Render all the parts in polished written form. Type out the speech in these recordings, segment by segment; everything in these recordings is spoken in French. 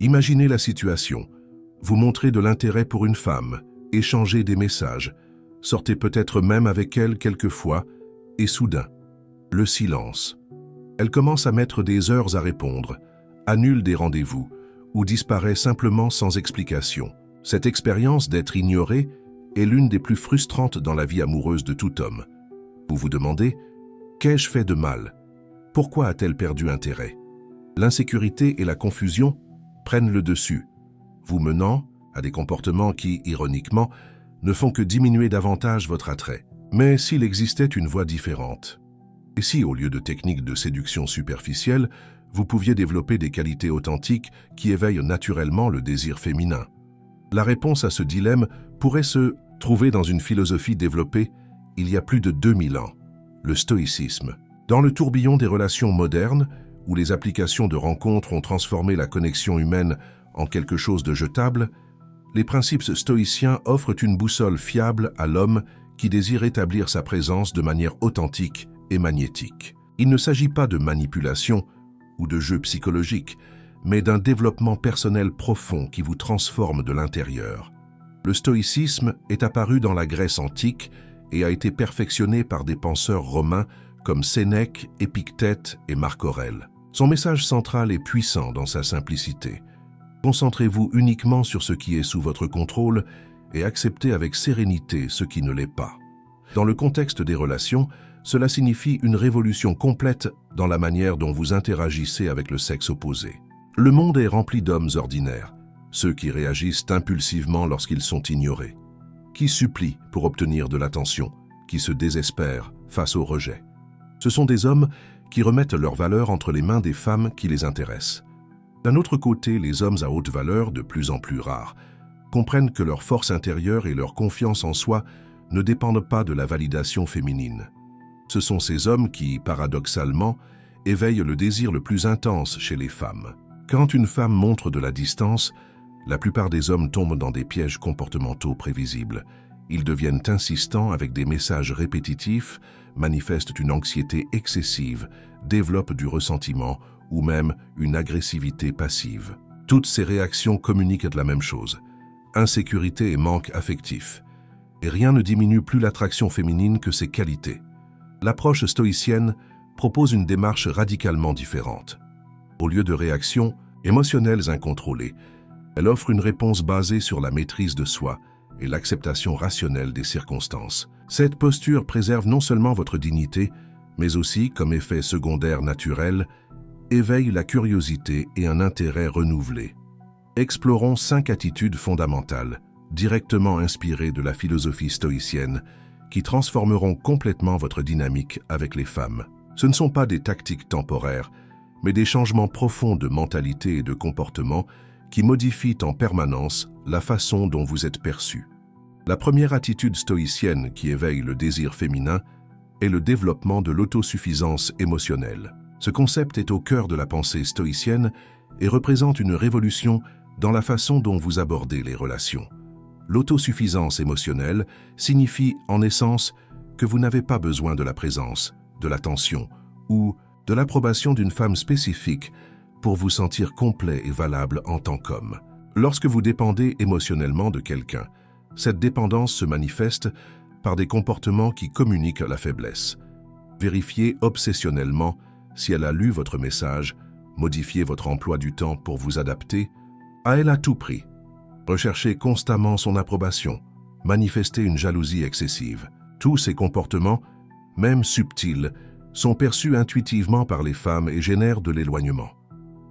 Imaginez la situation. Vous montrez de l'intérêt pour une femme, échangez des messages, sortez peut-être même avec elle quelquefois, et soudain, le silence. Elle commence à mettre des heures à répondre, annule des rendez-vous, ou disparaît simplement sans explication. Cette expérience d'être ignoré est l'une des plus frustrantes dans la vie amoureuse de tout homme. Vous vous demandez, qu'ai-je fait de mal? Pourquoi a-t-elle perdu intérêt? L'insécurité et la confusion prennent le dessus, vous menant à des comportements qui, ironiquement, ne font que diminuer davantage votre attrait. Mais s'il existait une voie différente, et si, au lieu de techniques de séduction superficielle, vous pouviez développer des qualités authentiques qui éveillent naturellement le désir féminin? La réponse à ce dilemme pourrait se trouver dans une philosophie développée il y a plus de 2000 ans, le stoïcisme. Dans le tourbillon des relations modernes, où les applications de rencontres ont transformé la connexion humaine en quelque chose de jetable, les principes stoïciens offrent une boussole fiable à l'homme qui désire établir sa présence de manière authentique et magnétique. Il ne s'agit pas de manipulation ou de jeu psychologique, mais d'un développement personnel profond qui vous transforme de l'intérieur. Le stoïcisme est apparu dans la Grèce antique et a été perfectionné par des penseurs romains comme Sénèque, Épictète et Marc Aurèle. Son message central est puissant dans sa simplicité. Concentrez-vous uniquement sur ce qui est sous votre contrôle et acceptez avec sérénité ce qui ne l'est pas. Dans le contexte des relations, cela signifie une révolution complète dans la manière dont vous interagissez avec le sexe opposé. Le monde est rempli d'hommes ordinaires, ceux qui réagissent impulsivement lorsqu'ils sont ignorés, qui supplient pour obtenir de l'attention, qui se désespèrent face au rejet. Ce sont des hommes qui remettent leur valeur entre les mains des femmes qui les intéressent. D'un autre côté, les hommes à haute valeur, de plus en plus rares, comprennent que leur force intérieure et leur confiance en soi ne dépendent pas de la validation féminine. Ce sont ces hommes qui, paradoxalement, éveillent le désir le plus intense chez les femmes. Quand une femme montre de la distance, la plupart des hommes tombent dans des pièges comportementaux prévisibles. Ils deviennent insistants avec des messages répétitifs, manifestent une anxiété excessive, développent du ressentiment ou même une agressivité passive. Toutes ces réactions communiquent de la même chose, insécurité et manque affectif. Et rien ne diminue plus l'attraction féminine que ses qualités. L'approche stoïcienne propose une démarche radicalement différente. Au lieu de réactions émotionnelles incontrôlées, elle offre une réponse basée sur la maîtrise de soi et l'acceptation rationnelle des circonstances. Cette posture préserve non seulement votre dignité, mais aussi, comme effet secondaire naturel, éveille la curiosité et un intérêt renouvelé. Explorons 5 attitudes fondamentales, directement inspirées de la philosophie stoïcienne, qui transformeront complètement votre dynamique avec les femmes. Ce ne sont pas des tactiques temporaires, mais des changements profonds de mentalité et de comportement qui modifient en permanence la façon dont vous êtes perçu. La première attitude stoïcienne qui éveille le désir féminin est le développement de l'autosuffisance émotionnelle. Ce concept est au cœur de la pensée stoïcienne et représente une révolution dans la façon dont vous abordez les relations. L'autosuffisance émotionnelle signifie en essence que vous n'avez pas besoin de la présence, de l'attention ou de l'approbation d'une femme spécifique pour vous sentir complet et valable en tant qu'homme. Lorsque vous dépendez émotionnellement de quelqu'un, cette dépendance se manifeste par des comportements qui communiquent la faiblesse. Vérifiez obsessionnellement si elle a lu votre message, modifiez votre emploi du temps pour vous adapter à elle à tout prix. Recherchez constamment son approbation, manifestez une jalousie excessive. Tous ces comportements, même subtils, sont perçus intuitivement par les femmes et génèrent de l'éloignement.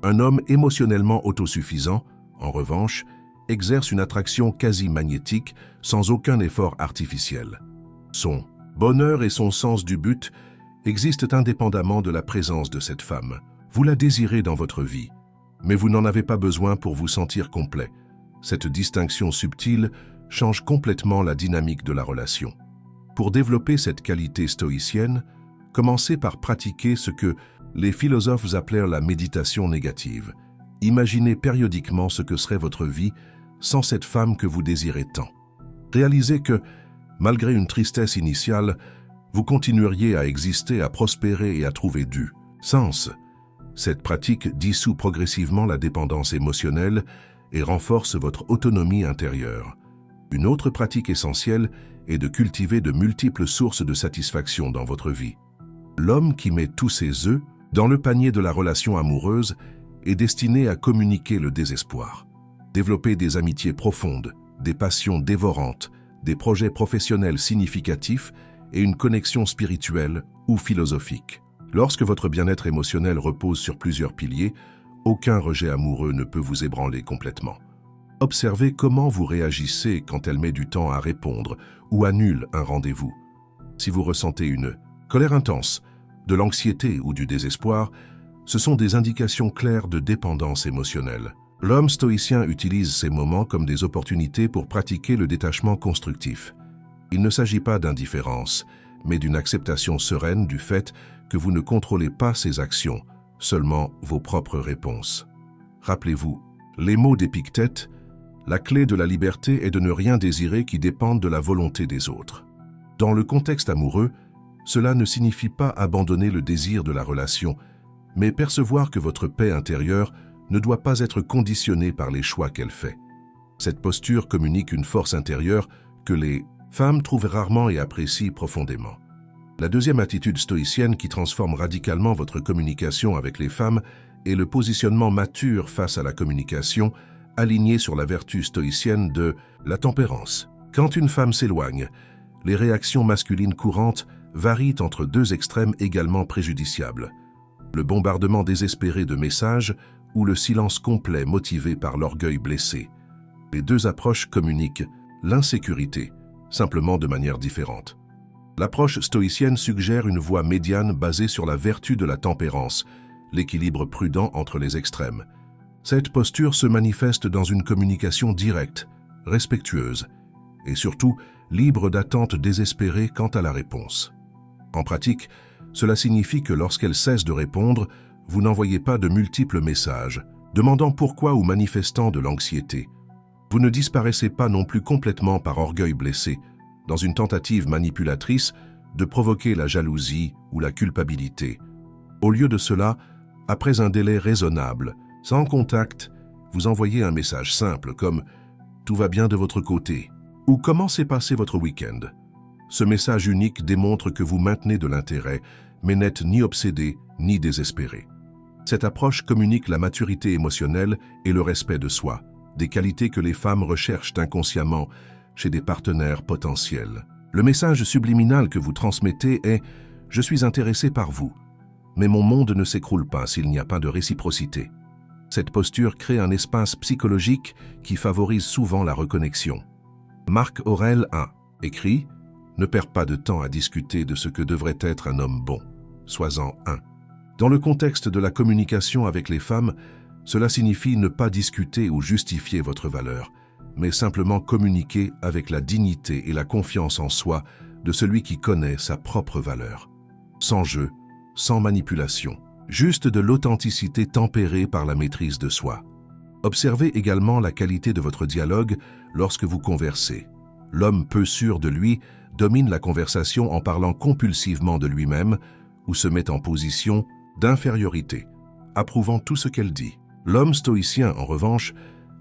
Un homme émotionnellement autosuffisant, en revanche, exerce une attraction quasi magnétique sans aucun effort artificiel. Son bonheur et son sens du but existent indépendamment de la présence de cette femme. Vous la désirez dans votre vie, mais vous n'en avez pas besoin pour vous sentir complet. Cette distinction subtile change complètement la dynamique de la relation. Pour développer cette qualité stoïcienne, commencez par pratiquer ce que les philosophes appelèrent la méditation négative. Imaginez périodiquement ce que serait votre vie sans cette femme que vous désirez tant. Réalisez que, malgré une tristesse initiale, vous continueriez à exister, à prospérer et à trouver du sens. Cette pratique dissout progressivement la dépendance émotionnelle et renforce votre autonomie intérieure. Une autre pratique essentielle est de cultiver de multiples sources de satisfaction dans votre vie. L'homme qui met tous ses œufs dans le panier de la relation amoureuse est destiné à communiquer le désespoir. Développer des amitiés profondes, des passions dévorantes, des projets professionnels significatifs et une connexion spirituelle ou philosophique. Lorsque votre bien-être émotionnel repose sur plusieurs piliers, aucun rejet amoureux ne peut vous ébranler complètement. Observez comment vous réagissez quand elle met du temps à répondre ou annule un rendez-vous. Si vous ressentez une colère intense, de l'anxiété ou du désespoir, ce sont des indications claires de dépendance émotionnelle. L'homme stoïcien utilise ces moments comme des opportunités pour pratiquer le détachement constructif. Il ne s'agit pas d'indifférence, mais d'une acceptation sereine du fait que vous ne contrôlez pas ses actions, seulement vos propres réponses. Rappelez-vous, les mots d'Épictète, la clé de la liberté est de ne rien désirer qui dépende de la volonté des autres. Dans le contexte amoureux, cela ne signifie pas abandonner le désir de la relation, mais percevoir que votre paix intérieure ne doit pas être conditionnée par les choix qu'elle fait. Cette posture communique une force intérieure que les femmes trouvent rarement et apprécient profondément. La deuxième attitude stoïcienne qui transforme radicalement votre communication avec les femmes est le positionnement mature face à la communication, aligné sur la vertu stoïcienne de la tempérance. Quand une femme s'éloigne, les réactions masculines courantes varient entre deux extrêmes également préjudiciables. Le bombardement désespéré de messages ou le silence complet motivé par l'orgueil blessé. Les deux approches communiquent l'insécurité, simplement de manière différente. L'approche stoïcienne suggère une voie médiane basée sur la vertu de la tempérance, l'équilibre prudent entre les extrêmes. Cette posture se manifeste dans une communication directe, respectueuse, et surtout libre d'attentes désespérées quant à la réponse. En pratique, cela signifie que lorsqu'elle cesse de répondre, vous n'envoyez pas de multiples messages, demandant pourquoi ou manifestant de l'anxiété. Vous ne disparaissez pas non plus complètement par orgueil blessé, dans une tentative manipulatrice de provoquer la jalousie ou la culpabilité. Au lieu de cela, après un délai raisonnable, sans contact, vous envoyez un message simple comme « Tout va bien de votre côté » ou « Comment s'est passé votre week-end ?» Ce message unique démontre que vous maintenez de l'intérêt, mais n'êtes ni obsédé ni désespéré. Cette approche communique la maturité émotionnelle et le respect de soi, des qualités que les femmes recherchent inconsciemment chez des partenaires potentiels. Le message subliminal que vous transmettez est « Je suis intéressé par vous, mais mon monde ne s'écroule pas s'il n'y a pas de réciprocité ». Cette posture crée un espace psychologique qui favorise souvent la reconnexion. Marc Aurèle a écrit « Ne perds pas de temps à discuter de ce que devrait être un homme bon, sois-en un ». Dans le contexte de la communication avec les femmes, cela signifie ne pas discuter ou justifier votre valeur, mais simplement communiquer avec la dignité et la confiance en soi de celui qui connaît sa propre valeur. Sans jeu, sans manipulation, juste de l'authenticité tempérée par la maîtrise de soi. Observez également la qualité de votre dialogue lorsque vous conversez. L'homme peu sûr de lui domine la conversation en parlant compulsivement de lui-même ou se met en position d'infériorité, approuvant tout ce qu'elle dit. L'homme stoïcien, en revanche,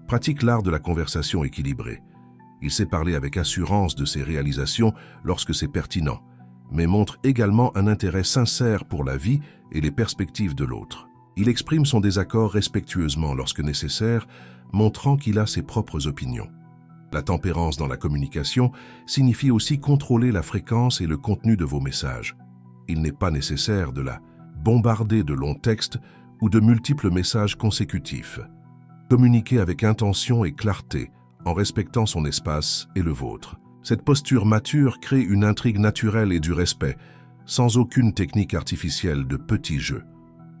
pratique l'art de la conversation équilibrée. Il sait parler avec assurance de ses réalisations lorsque c'est pertinent, mais montre également un intérêt sincère pour la vie et les perspectives de l'autre. Il exprime son désaccord respectueusement lorsque nécessaire, montrant qu'il a ses propres opinions. La tempérance dans la communication signifie aussi contrôler la fréquence et le contenu de vos messages. Il n'est pas nécessaire de la bombarder de longs textes ou de multiples messages consécutifs. Communiquez avec intention et clarté, en respectant son espace et le vôtre. Cette posture mature crée une intrigue naturelle et du respect, sans aucune technique artificielle de petits jeux.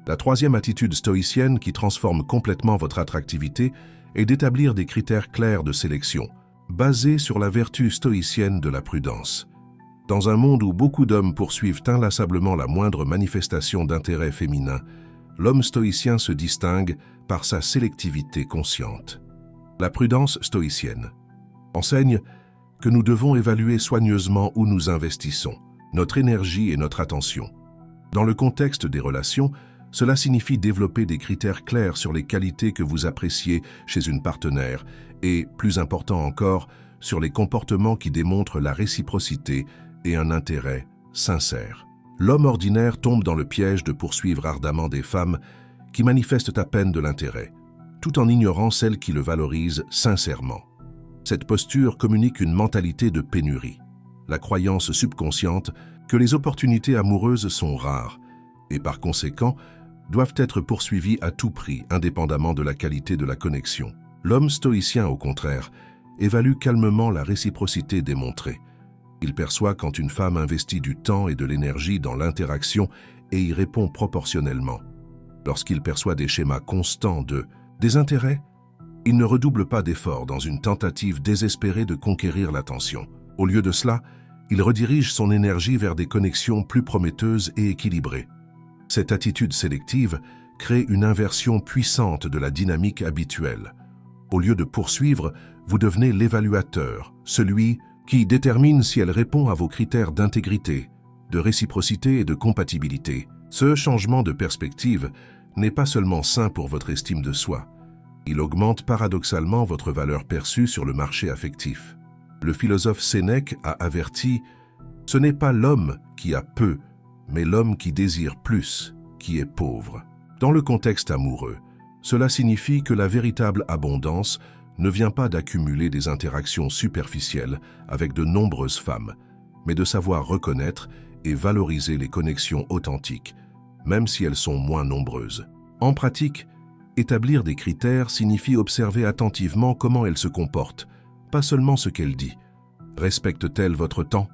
La troisième attitude stoïcienne qui transforme complètement votre attractivité est d'établir des critères clairs de sélection, basés sur la vertu stoïcienne de la prudence. Dans un monde où beaucoup d'hommes poursuivent inlassablement la moindre manifestation d'intérêt féminin, l'homme stoïcien se distingue par sa sélectivité consciente. La prudence stoïcienne enseigne que nous devons évaluer soigneusement où nous investissons, notre énergie et notre attention. Dans le contexte des relations, Cela signifie développer des critères clairs sur les qualités que vous appréciez chez une partenaire et, plus important encore, sur les comportements qui démontrent la réciprocité et un intérêt sincère. L'homme ordinaire tombe dans le piège de poursuivre ardemment des femmes qui manifestent à peine de l'intérêt, tout en ignorant celles qui le valorisent sincèrement. Cette posture communique une mentalité de pénurie, la croyance subconsciente que les opportunités amoureuses sont rares et par conséquent doivent être poursuivies à tout prix, indépendamment de la qualité de la connexion. L'homme stoïcien, au contraire, évalue calmement la réciprocité démontrée. Il perçoit quand une femme investit du temps et de l'énergie dans l'interaction et y répond proportionnellement. Lorsqu'il perçoit des schémas constants de désintérêt, il ne redouble pas d'efforts dans une tentative désespérée de conquérir l'attention. Au lieu de cela, il redirige son énergie vers des connexions plus prometteuses et équilibrées. Cette attitude sélective crée une inversion puissante de la dynamique habituelle. Au lieu de poursuivre, vous devenez l'évaluateur, celui qui détermine si elle répond à vos critères d'intégrité, de réciprocité et de compatibilité. Ce changement de perspective n'est pas seulement sain pour votre estime de soi, il augmente paradoxalement votre valeur perçue sur le marché affectif. Le philosophe Sénèque a averti « Ce n'est pas l'homme qui a peu, mais l'homme qui désire plus, qui est pauvre ». Dans le contexte amoureux, cela signifie que la véritable abondance ne vient pas d'accumuler des interactions superficielles avec de nombreuses femmes, mais de savoir reconnaître et valoriser les connexions authentiques, même si elles sont moins nombreuses. En pratique, établir des critères signifie observer attentivement comment elle se comporte, pas seulement ce qu'elle dit. Respecte-t-elle votre temps?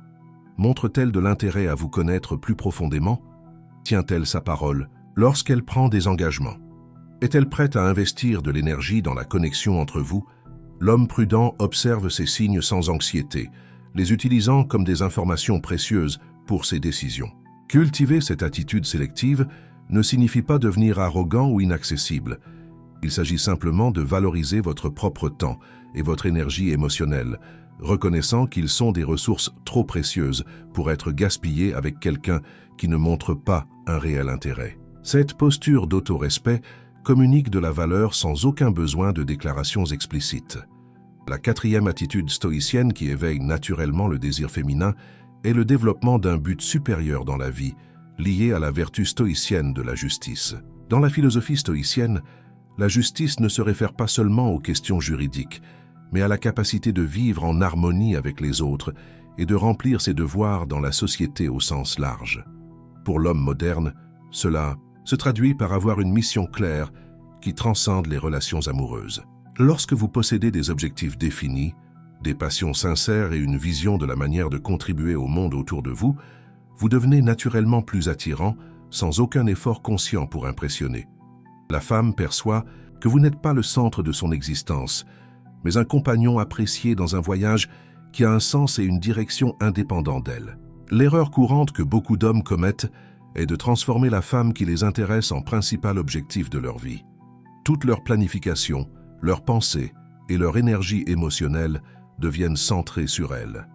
Montre-t-elle de l'intérêt à vous connaître plus profondément? Tient-elle sa parole lorsqu'elle prend des engagements? Est-elle prête à investir de l'énergie dans la connexion entre vous? L'homme prudent observe ces signes sans anxiété, les utilisant comme des informations précieuses pour ses décisions. Cultiver cette attitude sélective ne signifie pas devenir arrogant ou inaccessible. Il s'agit simplement de valoriser votre propre temps et votre énergie émotionnelle, reconnaissant qu'ils sont des ressources trop précieuses pour être gaspillées avec quelqu'un qui ne montre pas un réel intérêt. Cette posture d'autorespect communique de la valeur sans aucun besoin de déclarations explicites. La quatrième attitude stoïcienne qui éveille naturellement le désir féminin est le développement d'un but supérieur dans la vie, lié à la vertu stoïcienne de la justice. Dans la philosophie stoïcienne, la justice ne se réfère pas seulement aux questions juridiques, mais à la capacité de vivre en harmonie avec les autres et de remplir ses devoirs dans la société au sens large. Pour l'homme moderne, cela se traduit par avoir une mission claire qui transcende les relations amoureuses. Lorsque vous possédez des objectifs définis, des passions sincères et une vision de la manière de contribuer au monde autour de vous, vous devenez naturellement plus attirant sans aucun effort conscient pour impressionner. La femme perçoit que vous n'êtes pas le centre de son existence, mais un compagnon apprécié dans un voyage qui a un sens et une direction indépendants d'elle. L'erreur courante que beaucoup d'hommes commettent est de transformer la femme qui les intéresse en principal objectif de leur vie. Toute leur planification, leurs pensées et leur énergie émotionnelle deviennent centrées sur elle.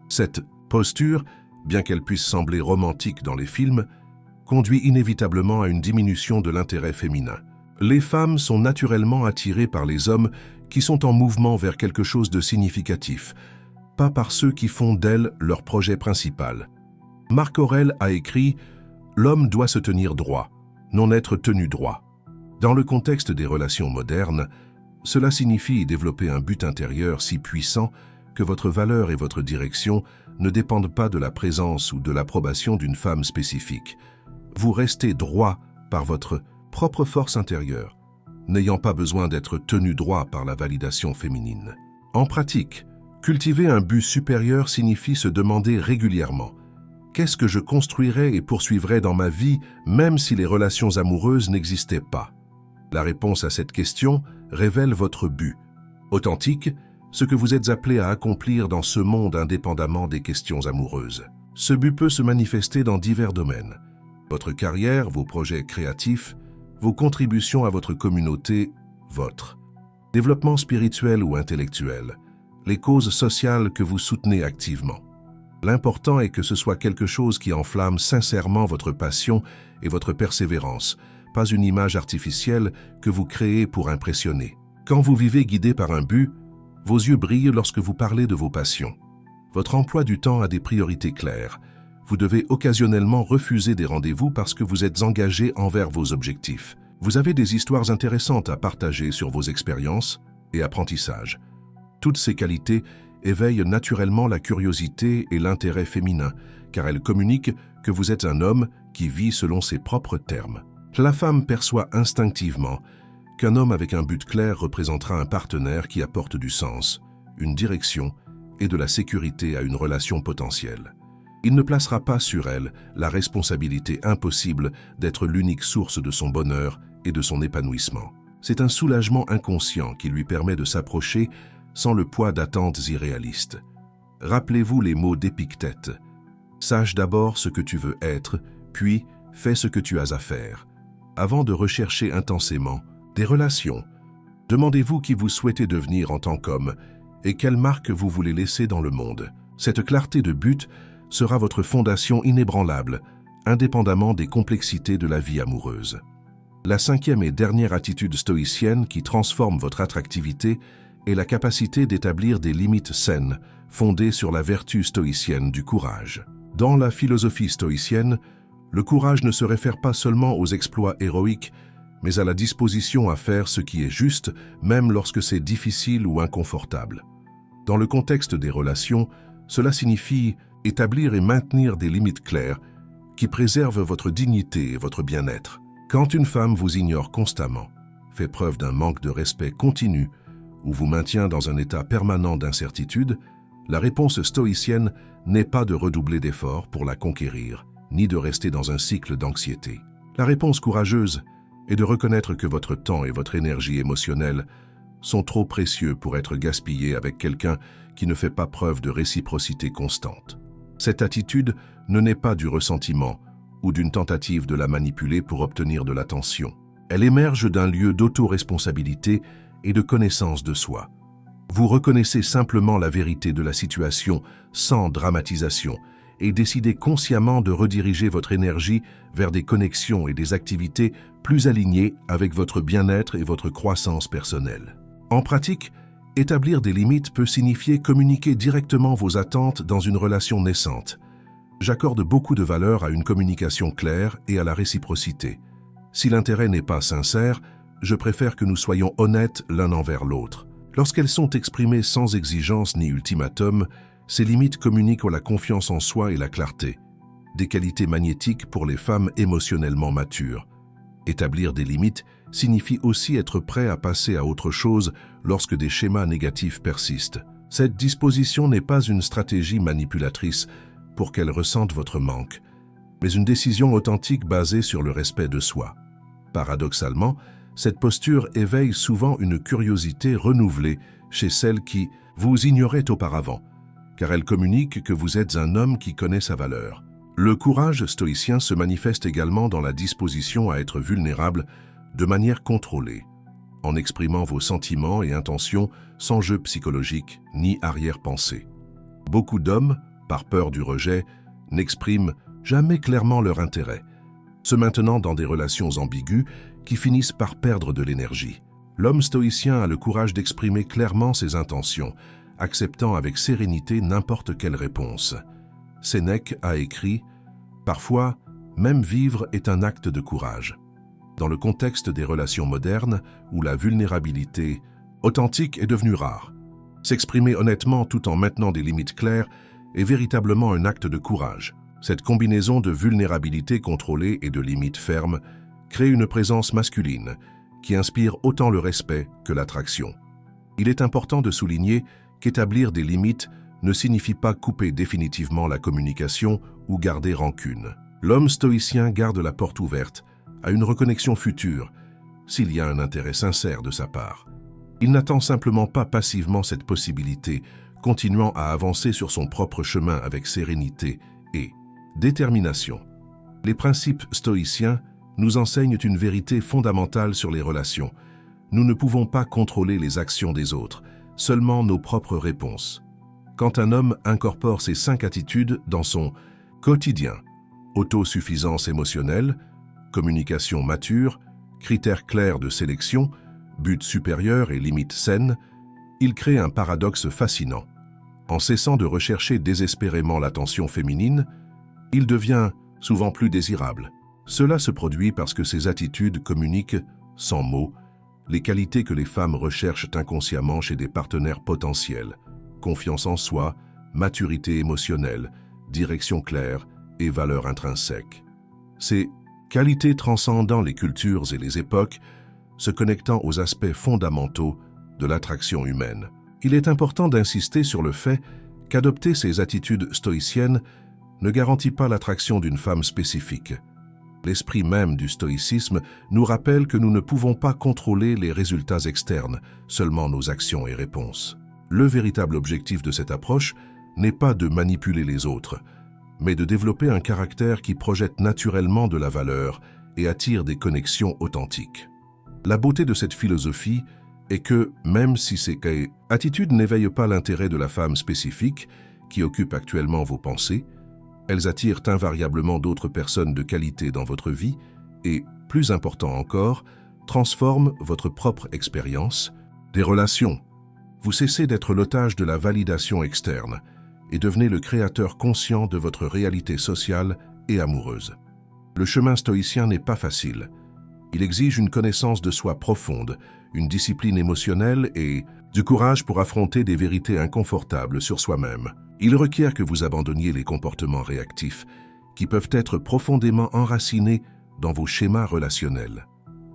Cette posture, bien qu'elle puisse sembler romantique dans les films, conduit inévitablement à une diminution de l'intérêt féminin. Les femmes sont naturellement attirées par les hommes qui sont en mouvement vers quelque chose de significatif, pas par ceux qui font d'elles leur projet principal. Marc Aurèle a écrit « L'homme doit se tenir droit, non être tenu droit ». Dans le contexte des relations modernes, cela signifie développer un but intérieur si puissant que votre valeur et votre direction ne dépendent pas de la présence ou de l'approbation d'une femme spécifique. Vous restez droit par votre propre force intérieure, n'ayant pas besoin d'être tenu droit par la validation féminine. En pratique, cultiver un but supérieur signifie se demander régulièrement « Qu'est-ce que je construirais et poursuivrais dans ma vie même si les relations amoureuses n'existaient pas ?» La réponse à cette question révèle votre but. Authentique, ce que vous êtes appelé à accomplir dans ce monde indépendamment des questions amoureuses. Ce but peut se manifester dans divers domaines. Votre carrière, vos projets créatifs, vos contributions à votre communauté, votre développement spirituel ou intellectuel, les causes sociales que vous soutenez activement. L'important est que ce soit quelque chose qui enflamme sincèrement votre passion et votre persévérance, pas une image artificielle que vous créez pour impressionner. Quand vous vivez guidé par un but, vos yeux brillent lorsque vous parlez de vos passions. Votre emploi du temps a des priorités claires. Vous devez occasionnellement refuser des rendez-vous parce que vous êtes engagé envers vos objectifs. Vous avez des histoires intéressantes à partager sur vos expériences et apprentissages. Toutes ces qualités éveillent naturellement la curiosité et l'intérêt féminin, car elles communiquent que vous êtes un homme qui vit selon ses propres termes. La femme perçoit instinctivement qu'un homme avec un but clair représentera un partenaire qui apporte du sens, une direction et de la sécurité à une relation potentielle. Il ne placera pas sur elle la responsabilité impossible d'être l'unique source de son bonheur et de son épanouissement. C'est un soulagement inconscient qui lui permet de s'approcher sans le poids d'attentes irréalistes. Rappelez-vous les mots d'Épictète. « Sache d'abord ce que tu veux être, puis fais ce que tu as à faire. » Avant de rechercher intensément des relations, demandez-vous qui vous souhaitez devenir en tant qu'homme et quelle marque vous voulez laisser dans le monde. Cette clarté de but sera votre fondation inébranlable, indépendamment des complexités de la vie amoureuse. La cinquième et dernière attitude stoïcienne qui transforme votre attractivité est la capacité d'établir des limites saines, fondées sur la vertu stoïcienne du courage. Dans la philosophie stoïcienne, le courage ne se réfère pas seulement aux exploits héroïques, mais à la disposition à faire ce qui est juste, même lorsque c'est difficile ou inconfortable. Dans le contexte des relations, cela signifie établir et maintenir des limites claires qui préservent votre dignité et votre bien-être. Quand une femme vous ignore constamment, fait preuve d'un manque de respect continu ou vous maintient dans un état permanent d'incertitude, la réponse stoïcienne n'est pas de redoubler d'efforts pour la conquérir, ni de rester dans un cycle d'anxiété. La réponse courageuse est de reconnaître que votre temps et votre énergie émotionnelle sont trop précieux pour être gaspillés avec quelqu'un qui ne fait pas preuve de réciprocité constante. Cette attitude ne naît pas du ressentiment ou d'une tentative de la manipuler pour obtenir de l'attention. Elle émerge d'un lieu d'autoresponsabilité et de connaissance de soi. Vous reconnaissez simplement la vérité de la situation sans dramatisation et décidez consciemment de rediriger votre énergie vers des connexions et des activités plus alignées avec votre bien-être et votre croissance personnelle. En pratique, établir des limites peut signifier communiquer directement vos attentes dans une relation naissante. J'accorde beaucoup de valeur à une communication claire et à la réciprocité. Si l'intérêt n'est pas sincère, je préfère que nous soyons honnêtes l'un envers l'autre. Lorsqu'elles sont exprimées sans exigence ni ultimatum, ces limites communiquent la confiance en soi et la clarté, des qualités magnétiques pour les femmes émotionnellement matures. Établir des limites signifie aussi être prêt à passer à autre chose lorsque des schémas négatifs persistent. Cette disposition n'est pas une stratégie manipulatrice pour qu'elle ressente votre manque, mais une décision authentique basée sur le respect de soi. Paradoxalement, cette posture éveille souvent une curiosité renouvelée chez celles qui vous ignoraient auparavant, car elle communique que vous êtes un homme qui connaît sa valeur. Le courage stoïcien se manifeste également dans la disposition à être vulnérable de manière contrôlée, en exprimant vos sentiments et intentions sans jeu psychologique ni arrière-pensée. Beaucoup d'hommes, par peur du rejet, n'expriment jamais clairement leur intérêt, se maintenant dans des relations ambiguës qui finissent par perdre de l'énergie. L'homme stoïcien a le courage d'exprimer clairement ses intentions, acceptant avec sérénité n'importe quelle réponse. Sénèque a écrit « Parfois, même vivre est un acte de courage ». Dans le contexte des relations modernes, où la vulnérabilité authentique est devenue rare, s'exprimer honnêtement tout en maintenant des limites claires est véritablement un acte de courage. Cette combinaison de vulnérabilité contrôlée et de limites fermes crée une présence masculine qui inspire autant le respect que l'attraction. Il est important de souligner qu'établir des limites ne signifie pas couper définitivement la communication ou garder rancune. L'homme stoïcien garde la porte ouverte à une reconnexion future s'il y a un intérêt sincère de sa part. Il n'attend simplement pas passivement cette possibilité, continuant à avancer sur son propre chemin avec sérénité et détermination. Les principes stoïciens nous enseignent une vérité fondamentale sur les relations. Nous ne pouvons pas contrôler les actions des autres, seulement nos propres réponses. Quand un homme incorpore ces 5 attitudes dans son quotidien, autosuffisance émotionnelle, communication mature, Critères clairs de sélection, buts supérieurs et limites saines, il crée un paradoxe fascinant. En cessant de rechercher désespérément l'attention féminine, il devient souvent plus désirable. Cela se produit parce que ces attitudes communiquent, sans mots, les qualités que les femmes recherchent inconsciemment chez des partenaires potentiels: confiance en soi, maturité émotionnelle, direction claire et valeurs intrinsèques. Ces qualités transcendant les cultures et les époques, se connectant aux aspects fondamentaux de l'attraction humaine. Il est important d'insister sur le fait qu'adopter ces attitudes stoïciennes ne garantit pas l'attraction d'une femme spécifique. L'esprit même du stoïcisme nous rappelle que nous ne pouvons pas contrôler les résultats externes, seulement nos actions et réponses. Le véritable objectif de cette approche n'est pas de manipuler les autres, mais de développer un caractère qui projette naturellement de la valeur et attire des connexions authentiques. La beauté de cette philosophie est que, même si ces attitudes n'éveillent pas l'intérêt de la femme spécifique qui occupe actuellement vos pensées, elles attirent invariablement d'autres personnes de qualité dans votre vie et, plus important encore, transforment votre propre expérience des relations. Vous cessez d'être l'otage de la validation externe et devenez le créateur conscient de votre réalité sociale et amoureuse. Le chemin stoïcien n'est pas facile. Il exige une connaissance de soi profonde, une discipline émotionnelle et du courage pour affronter des vérités inconfortables sur soi-même. Il requiert que vous abandonniez les comportements réactifs qui peuvent être profondément enracinés dans vos schémas relationnels.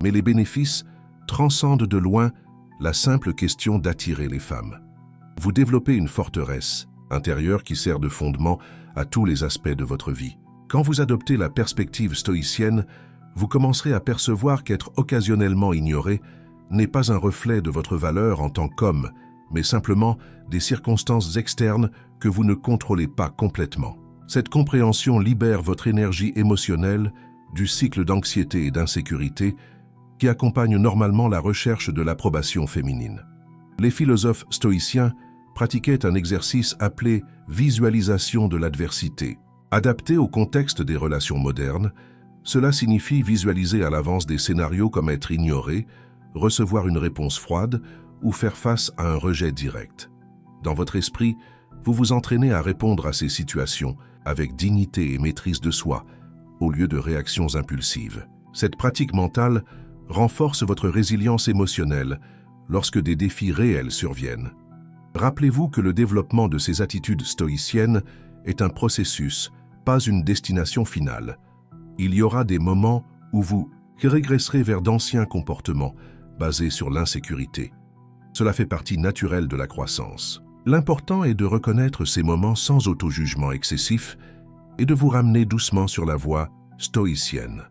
Mais les bénéfices transcendent de loin la simple question d'attirer les femmes. Vous développez une forteresse intérieure qui sert de fondement à tous les aspects de votre vie. Quand vous adoptez la perspective stoïcienne, vous commencerez à percevoir qu'être occasionnellement ignoré n'est pas un reflet de votre valeur en tant qu'homme, mais simplement des circonstances externes que vous ne contrôlez pas complètement. Cette compréhension libère votre énergie émotionnelle du cycle d'anxiété et d'insécurité qui accompagne normalement la recherche de l'approbation féminine. Les philosophes stoïciens pratiquaient un exercice appelé visualisation de l'adversité. Adapté au contexte des relations modernes, cela signifie visualiser à l'avance des scénarios comme être ignoré, recevoir une réponse froide ou faire face à un rejet direct. Dans votre esprit, vous vous entraînez à répondre à ces situations avec dignité et maîtrise de soi, au lieu de réactions impulsives. Cette pratique mentale renforce votre résilience émotionnelle lorsque des défis réels surviennent. Rappelez-vous que le développement de ces attitudes stoïciennes est un processus, pas une destination finale. Il y aura des moments où vous régresserez vers d'anciens comportements basés sur l'insécurité. Cela fait partie naturelle de la croissance. L'important est de reconnaître ces moments sans auto-jugement excessif et de vous ramener doucement sur la voie stoïcienne.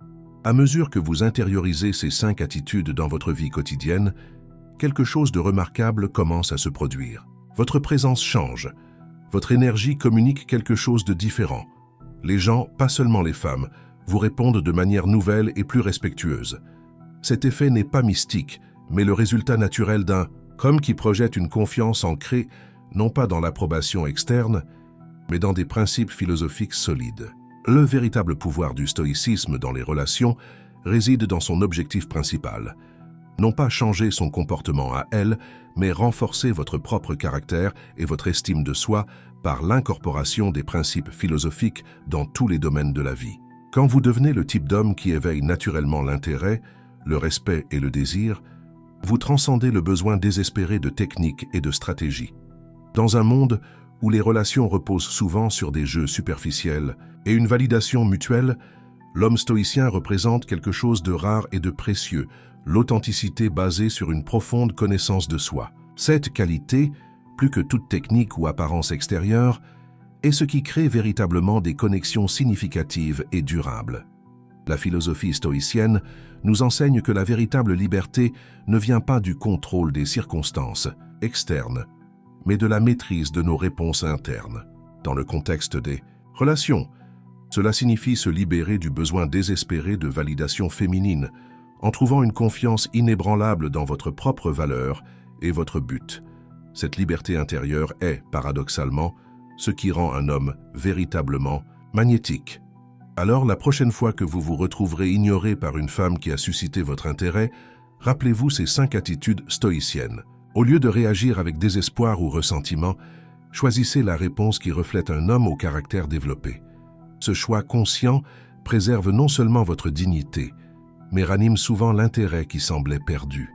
À mesure que vous intériorisez ces 5 attitudes dans votre vie quotidienne, quelque chose de remarquable commence à se produire. Votre présence change, votre énergie communique quelque chose de différent. Les gens, pas seulement les femmes, vous répondent de manière nouvelle et plus respectueuse. Cet effet n'est pas mystique, mais le résultat naturel d'un homme qui projette une confiance ancrée non pas dans l'approbation externe, mais dans des principes philosophiques solides. Le véritable pouvoir du stoïcisme dans les relations réside dans son objectif principal. Non pas changer son comportement à elle, mais renforcer votre propre caractère et votre estime de soi par l'incorporation des principes philosophiques dans tous les domaines de la vie. Quand vous devenez le type d'homme qui éveille naturellement l'intérêt, le respect et le désir, vous transcendez le besoin désespéré de techniques et de stratégies. Dans un monde où les relations reposent souvent sur des jeux superficiels et une validation mutuelle, l'homme stoïcien représente quelque chose de rare et de précieux, l'authenticité basée sur une profonde connaissance de soi. Cette qualité, plus que toute technique ou apparence extérieure, est ce qui crée véritablement des connexions significatives et durables. La philosophie stoïcienne nous enseigne que la véritable liberté ne vient pas du contrôle des circonstances externes, mais de la maîtrise de nos réponses internes. Dans le contexte des relations, cela signifie se libérer du besoin désespéré de validation féminine, en trouvant une confiance inébranlable dans votre propre valeur et votre but. Cette liberté intérieure est, paradoxalement, ce qui rend un homme véritablement magnétique. Alors, la prochaine fois que vous vous retrouverez ignoré par une femme qui a suscité votre intérêt, rappelez-vous ces 5 attitudes stoïciennes. Au lieu de réagir avec désespoir ou ressentiment, choisissez la réponse qui reflète un homme au caractère développé. Ce choix conscient préserve non seulement votre dignité, mais ranime souvent l'intérêt qui semblait perdu.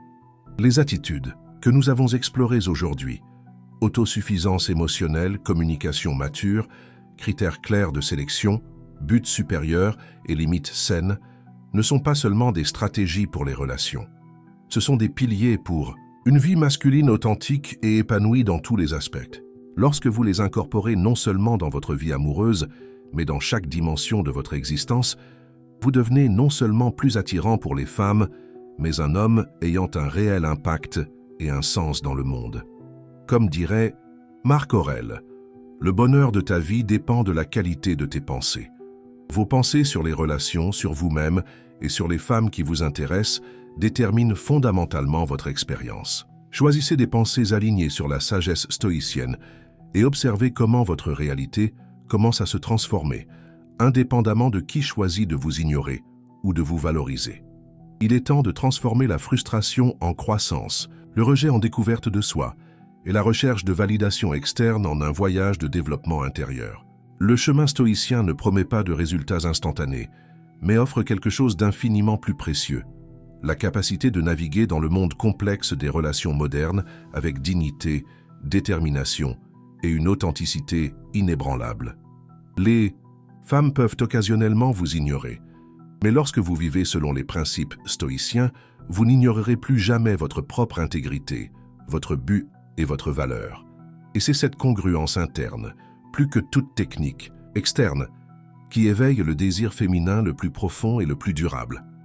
Les attitudes que nous avons explorées aujourd'hui, autosuffisance émotionnelle, communication mature, critères clairs de sélection, buts supérieurs et limites saines, ne sont pas seulement des stratégies pour les relations. Ce sont des piliers pour une vie masculine authentique et épanouie dans tous les aspects. Lorsque vous les incorporez non seulement dans votre vie amoureuse, mais dans chaque dimension de votre existence, vous devenez non seulement plus attirant pour les femmes, mais un homme ayant un réel impact et un sens dans le monde. Comme dirait Marc Aurèle, le bonheur de ta vie dépend de la qualité de tes pensées. Vos pensées sur les relations, sur vous-même et sur les femmes qui vous intéressent déterminent fondamentalement votre expérience. Choisissez des pensées alignées sur la sagesse stoïcienne et observez comment votre réalité commence à se transformer, indépendamment de qui choisit de vous ignorer ou de vous valoriser. Il est temps de transformer la frustration en croissance, le rejet en découverte de soi et la recherche de validation externe en un voyage de développement intérieur. Le chemin stoïcien ne promet pas de résultats instantanés, mais offre quelque chose d'infiniment plus précieux, la capacité de naviguer dans le monde complexe des relations modernes avec dignité, détermination et une authenticité inébranlable. Les femmes peuvent occasionnellement vous ignorer, mais lorsque vous vivez selon les principes stoïciens, vous n'ignorerez plus jamais votre propre intégrité, votre but et votre valeur. Et c'est cette congruence interne, plus que toute technique externe, qui éveille le désir féminin le plus profond et le plus durable.